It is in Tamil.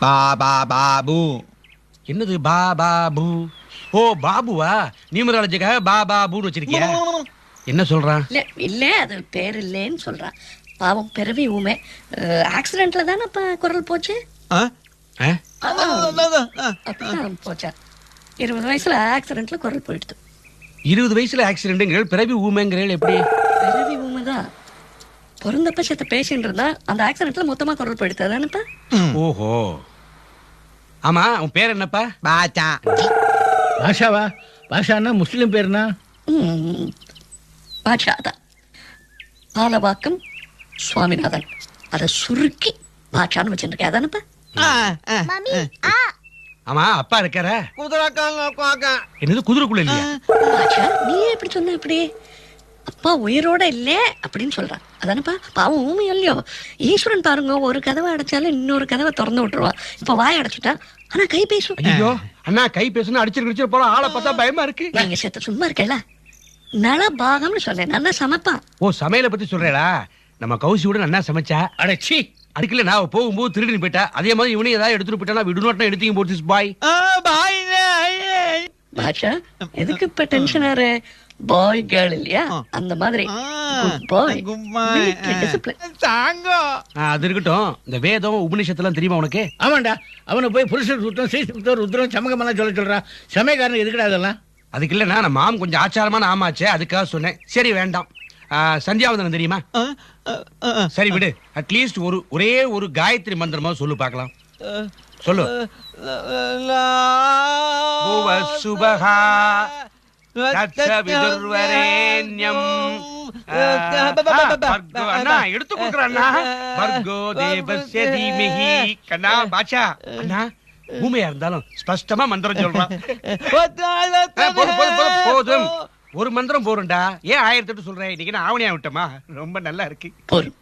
பாபு. என்னது பாபு? ஓ பாபுவா? நியூமராலஜிக்காக பாபுன்னு வச்சிருக்கியா? என்ன சொல்றான்? இல்ல அது பேர் இல்லேன்னு சொல்றான். பாவம் பிறவி ஊமே. ஆக்சிடென்ட்ல தானே குரல் போச்சு. அப்படிதான் போச்சா? 20 வயசுல ஆக்சிடென்ட்ல குரல் போயிடுது. 20 வயசுல ஆக்சிடென்ட்ங்கிறீள், பிறவி ஊமைங்கிறீள், எப்படி? பிறவி ஊமைதான். பிறந்தப்ப சேர்த்த பேசிட்டு இருந்தா அந்த ஆக்சிடென்ட்ல மொத்தமா குரல் போயிடுது. அதானப்பா? ஓஹோ. ஆமா, உன் பேர் என்னப்பா? பாச்சா. பாஷாவா? பாஷான்னா முஸ்லிம் பேருனா? பாட்ஷாதான். பாலவாக்கம் சுவாமிநாதன். அதை சுருக்கி பாட்சான்னு வச்சுருக்கேன். அதானப்பா? ஆமா, அப்பா இருக்கார? குதிரைக்காங்க. என்னது குதிரைக்குள்ள இல்லையா? பாட்ஷா நீ எப்படி சொன்ன? இப்படி அப்பா உயிரோட இல்ல அப்படின்னு சொல்றான். அதானப்பா? பாவம் ஊமை இல்லையோ. ஈஸ்வரன் பாருங்க, ஒரு கதவை அடைச்சாலும் இன்னொரு கதவை திறந்து விட்டுருவான். இப்ப வாய் அடைச்சுட்டா ஆனா கை பேசும். ஐயோ அண்ணா, கை பேசுனா அடிச்சு போற ஆளை பார்த்தா பயமா இருக்கு. நீங்க செத்த சும்மா இருக்கல. நல பாகம்னு சொன்னேன். நல்லா சமைப்பான். ஓ, சமையலை பத்தி சொல்றேடா? நம்ம கௌசியோட நன்னா சமைச்சா. அடச்சி, அதுக்குள்ள நான் போகும்போது திருடின்னு போயிட்டா. அதே மாதிரி இவனையும் ஏதாவது எடுத்துட்டு போயிட்டா விடு நோட்டம் எடுத்தீங்க போட்டு பாய். பாஷா எதுக்கு இப்ப டென்ஷன் ஆறு? பாய் கேர்ள் இல்லையா? அந்த மாதிரி பாய் அது இருக்கட்டும். இந்த வேதம் உபநிஷத்துலாம் தெரியுமா உனக்கு? ஆமாண்டா. அவனை போய் புருஷர் சுத்தம், ஸ்ரீ சுத்தம், ருத்ரம், சமகமெல்லாம் சொல்றான். சமயக்காரனுக்கு எதுக்குடா அதெல்லாம்? அதுக்கு இல்ல, நம்ம மாம் கொஞ்சம் ஆச்சாரமான ஆமாச்சே, அதுக்காக சொன்னேன். சரி வேண்டாம். சந்தியாவந்தனம் தெரியுமா? சரி விடு. அட்லீஸ்ட் ஒரே ஒரு காயத்ரி மந்திரமா சொல்லு பார்க்கலாம். சொல்லு. சுபஹா எடுத்து கொடுக்குறேன். ஊமையா இருந்தாலும் ஸ்பஷ்டமா மந்திரம் சொல்றான். போதும், ஒரு மந்திரம் போறண்டா. ஏன் 1008 சொல்றேன்? இன்னைக்கு நான் ஆவணியா விட்டமா? ரொம்ப நல்லா இருக்கு. போரும்.